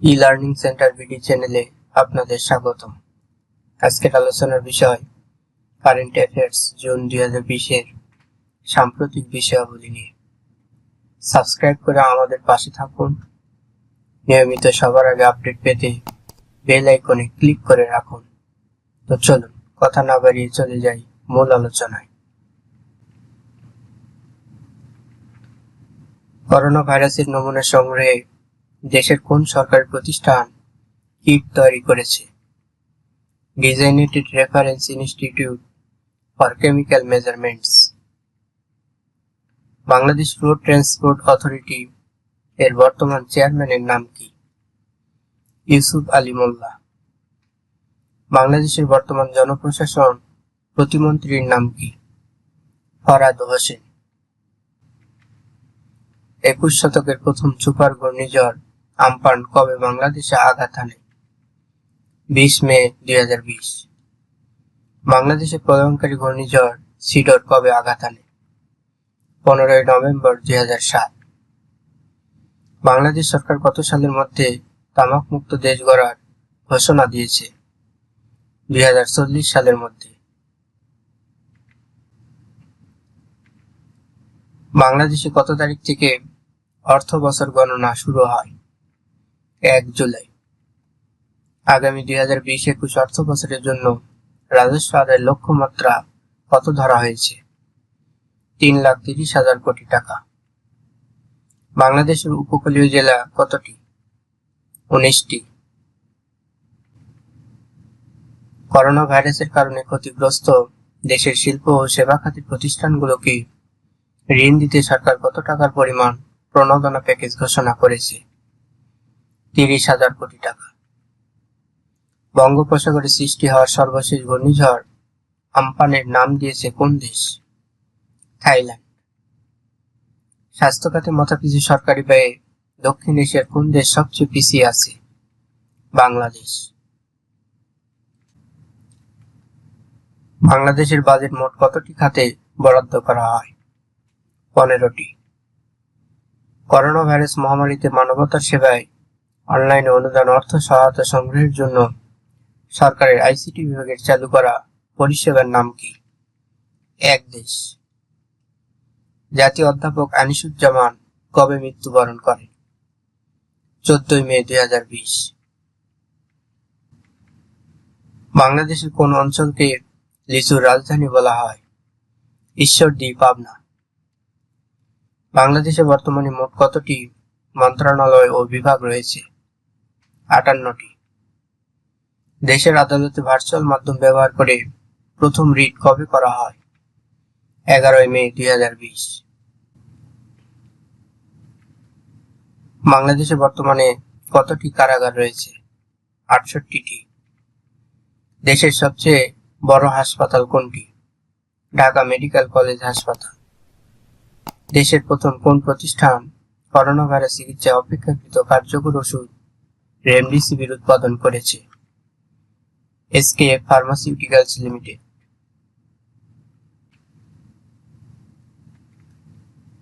E-learning centre BD চ্যানেলে আপনাদের স্বাগতম। আজকের আলোচনার বিষয় কারেন্ট অ্যাফেয়ার্স জুন 2020-এর সাম্প্রতিক বিষয়াবলী নিয়ে। সাবস্ক্রাইব করে আমাদের পাশে থাকুন। নিয়মিত সবার আগে আপডেট পেতে বেল আইকনে ক্লিক করে রাখুন। তো চলুন কথা না বাড়িয়ে চলে যাই মূল আলোচনায়। করোনা ভাইরাসের নমুনা সংগ্রহে দেশের কোন সরকারি প্রতিষ্ঠান কিট তৈরি করেছে? Designated reference institute for chemical measurements. Bangladesh road transport authority এর বর্তমান চেয়ারম্যানের নাম কি? ইউসুফ আলী মোল্লা। বাংলাদেশের বর্তমান জনপ্রশাসন প্রতিমন্ত্রীর নাম কি? ফরহাদ হোসেন। 21 শতকের প্রথম সুপার ঘূর্ণিঝড় আম্পান কবে বাংলাদেশে আঘাত হানে? 20 মে 2020। বাংলাদেশে প্রলয়ঙ্কারী ঘূর্ণিঝড় সিডর কবে আঘাত হানে? 15 নভেম্বর 2007। বাংলাদেশ সরকার কত সালের মধ্যে তামাক মুক্ত দেশ গড়ার ঘোষণা দিয়েছে? 2040 সালের মধ্যে। বাংলাদেশে কত তারিখ থেকে অর্থ বছর গণনা শুরু হয়? 1 জুলাই। আগামী 2020-21 অর্থ বছরের জন্য রাজস্ব আদায়ের লক্ষ্যমাত্রা কত ধরা হয়েছে? 3,30,000 কোটি টাকা। বাংলাদেশের উপকূলীয় জেলা কতটি? 19টি। করোনা ভাইরাসের কারণে ক্ষতিগ্রস্ত দেশের শিল্প ও সেবা খাতের প্রতিষ্ঠানগুলোকে ঋণ দিতে সরকার কত টাকার পরিমাণ প্রণোদনা প্যাকেজ ঘোষণা করেছে? 30,000 কোটি টাকা। বঙ্গোপসাগরে সৃষ্টি হওয়ার সর্বশেষ ঘূর্ণিঝড় আম্পানের নাম দিয়েছে কোন দেশ? থাইল্যান্ড। স্বাস্থ্য খাতে মাথাপিছু সরকারি ব্যয়ে দক্ষিণ এশিয়ার কোন দেশ সবচেয়ে পিছিয়ে আছে? বাংলাদেশ। বাংলাদেশের বাজেট মোট কতটি খাতে বরাদ্দ করা হয়? 15টি। করোনা ভাইরাস মহামারীতে মানবতার সেবায় অনলাইনে অনুদান অর্থ সহায়তা সংগ্রহের জন্য সরকারের আইসিটি বিভাগের চালু করা পরিষেবার নাম কি? এক দেশ। জাতীয় অধ্যাপক আনিসুজ্জামান কবে মৃত্যুবরণ করেন? 14 মে 2020। বাংলাদেশের কোন অঞ্চলকে লিচুর রাজধানী বলা হয়? ঈশ্বরদী, পাবনা। বাংলাদেশে বর্তমানে মোট কতটি মন্ত্রণালয় ও বিভাগ রয়েছে? 58টি। দেশের আদালতে ভার্চুয়াল মাধ্যম ব্যবহার করে প্রথম রিট কবে করা হয়? 11 মে 2020। বাংলাদেশে বর্তমানে কতটি কারাগার রয়েছে? 68টি। দেশের সবচেয়ে বড় হাসপাতাল কোনটি? ঢাকা মেডিকেল কলেজ হাসপাতাল। দেশের প্রথম কোন প্রতিষ্ঠান করোনা ভাইরাস চিকিৎসায় অপেক্ষাকৃত কার্যকর ওষুধ রেমডেসিভির উৎপাদন করেছে? SKF pharmaceuticals limited.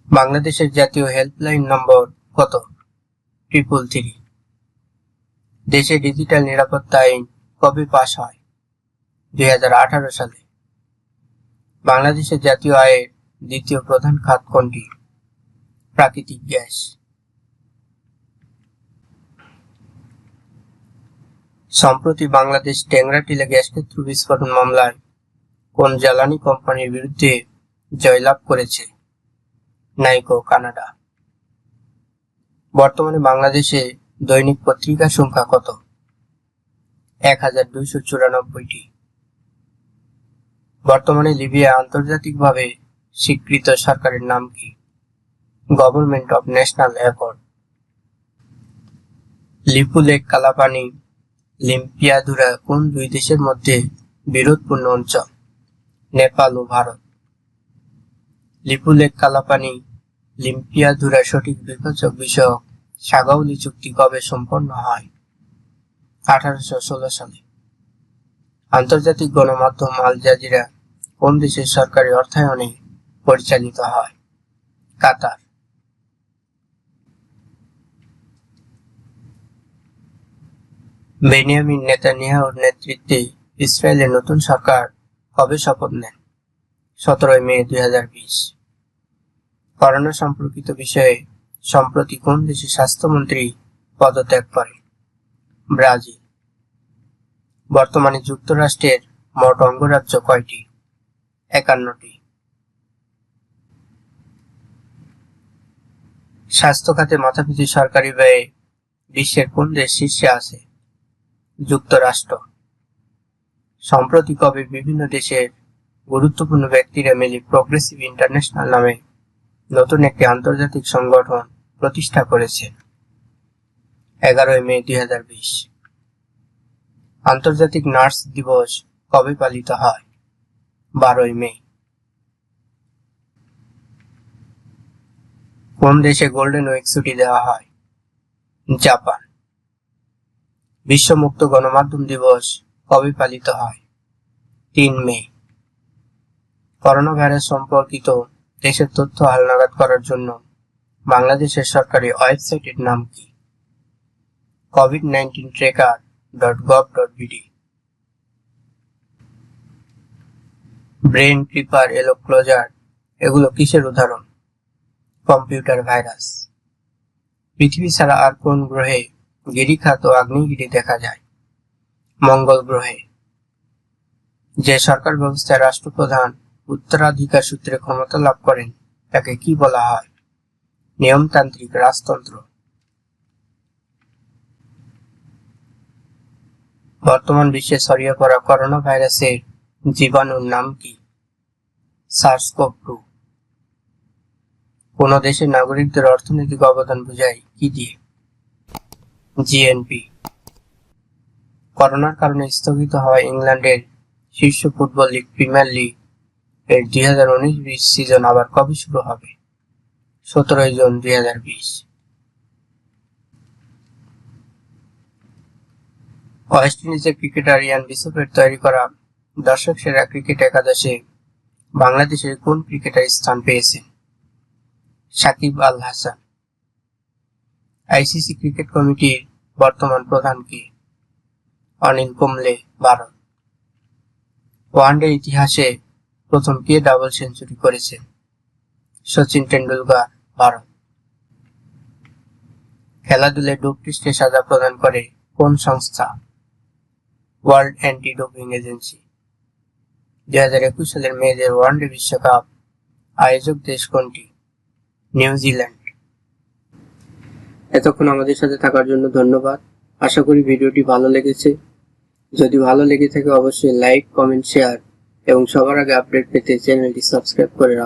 বাংলাদেশের জাতীয় হেল্পলাইন নম্বর কত? 333। দেশে ডিজিটাল নিরাপত্তা আইন কবে পাস হয়? 2018 সালে। বাংলাদেশের জাতীয় আয়ের দ্বিতীয় প্রধান খাত কোনটি? প্রাকৃতিক গ্যাস। সম্প্রতি বাংলাদেশ টেংরাটিলা গ্যাস ক্ষেত্র বিস্ফোরণ মামলায় কোন জ্বালানি কোম্পানির বিরুদ্ধে জয়লাভ করেছে? নাইকো, কানাডা। বর্তমানে বাংলাদেশে দৈনিক পত্রিকার সংখ্যা কত? 1294টি। বর্তমানে লিবিয়া আন্তর্জাতিকভাবে স্বীকৃত সরকারের নাম কি? Government of national accord. Lipu lake, Kalapani, Limpiyadhura কোন দুই দেশের মধ্যে বিরোধপূর্ণ অঞ্চল? নেপাল ও ভারত। লিপু লেক, কালাপানি, লিম্পিয়াধুরা সঠিক বিভাজক বিষয়ক সাগাউলি চুক্তি কবে সম্পন্ন হয়? 1816 সালে। আন্তর্জাতিক গণমাধ্যম আল জাজিরা কোন দেশের সরকারি অর্থায়নে পরিচালিত হয়? কাতার। বেনিয়ামিন নেতানিয়াহুর নেতৃত্বে ইসরায়েলের নতুন সরকার কবে শপথ নেন? 17 মে 2020। করোনা সম্পর্কিত বিষয়ে সম্প্রতি কোন দেশের স্বাস্থ্যমন্ত্রী পদত্যাগ করেন? ব্রাজিল। বর্তমানে যুক্তরাষ্ট্রের মোট অঙ্গরাজ্য কয়টি? 51টি। স্বাস্থ্য খাতে মাথাপিছু সরকারি ব্যয়ে বিশ্বের কোন দেশ শীর্ষে আছে? যুক্তরাষ্ট্র। সম্প্রতি কবে বিভিন্ন দেশের গুরুত্বপূর্ণ ব্যক্তিরা মিলে প্রগ্রেসিভ ইন্টারন্যাশনাল নামে নতুন একটি আন্তর্জাতিক সংগঠন প্রতিষ্ঠা করেছে? 11 মে 2020। আন্তর্জাতিক নার্স দিবস কবে পালিত হয়? 12 মে। কোন দেশে গোল্ডেন উইক ছুটি দেওয়া হয়? জাপান। বিশ্ব মুক্ত গণমাধ্যম দিবস কবে পালিত হয়? 3 মে। করোনা ভাইরাস সম্পর্কিত দেশের তথ্য হালনাগাদ করার জন্য বাংলাদেশের সরকারি ওয়েবসাইটের নাম কি? covid19tracker.gov.bd। ব্রেন ক্রিপার, এলো ক্লোজার এগুলো কিসের উদাহরণ? Computer virus. পৃথিবী ছাড়া আর কোন গ্রহে গিরিখাত ও আগ্নেয়গিরি দেখা যায়? মঙ্গল গ্রহে। যে সরকার ব্যবস্থায় রাষ্ট্রপ্রধান উত্তরাধিকার সূত্রে ক্ষমতা লাভ করেন তাকে কি বলা হয়? নিয়মতান্ত্রিক রাজতন্ত্র। বর্তমান বিশ্বে ছড়িয়ে পড়া করোনা ভাইরাসের জীবাণুর নাম কি? সার্স-CoV-2। কোন দেশের নাগরিকদের অর্থনৈতিক অবদান বোঝায় কি দিয়ে? জিএনপি। করোনার কারণে স্থগিত হওয়া ইংল্যান্ডের শীর্ষ ফুটবল লিগ প্রিমিয়ার লিগ এর 2019-20 সিজন আবার কবে শুরু হবে? 17 জুন 2020। ওয়েস্ট ইন্ডিজের ক্রিকেটার ইয়ান বিসপের তৈরি করা দর্শক সেরা ক্রিকেট একাদশে বাংলাদেশের কোন ক্রিকেটার স্থান পেয়েছেন? সাকিব আল হাসান। আইসিসি ক্রিকেট কমিটির বর্তমান প্রধান কে? অনিল কুম্বলে, ভারত। ওয়ানডে ইতিহাসে প্রথম কে ডাবল সেঞ্চুরি করেছেন? সচিন টেন্ডুলকার, ভারত। খেলাধুলায় ডোপ টেস্টে সাজা প্রদান করে কোন সংস্থা? World anti doping agency. 2021 সালের মেয়েদের ওয়ানডে বিশ্বকাপ আয়োজক দেশ কোনটি? নিউজিল্যান্ড। এতক্ষণ আমাদের সাথে থাকার জন্য ধন্যবাদ। আশা করি ভিডিওটি ভালো লেগেছে। যদি ভালো লেগে থাকে অবশ্যই লাইক, কমেন্ট, শেয়ার এবং সবার আগে আপডেট পেতে চ্যানেলটি সাবস্ক্রাইব করে রাখুন।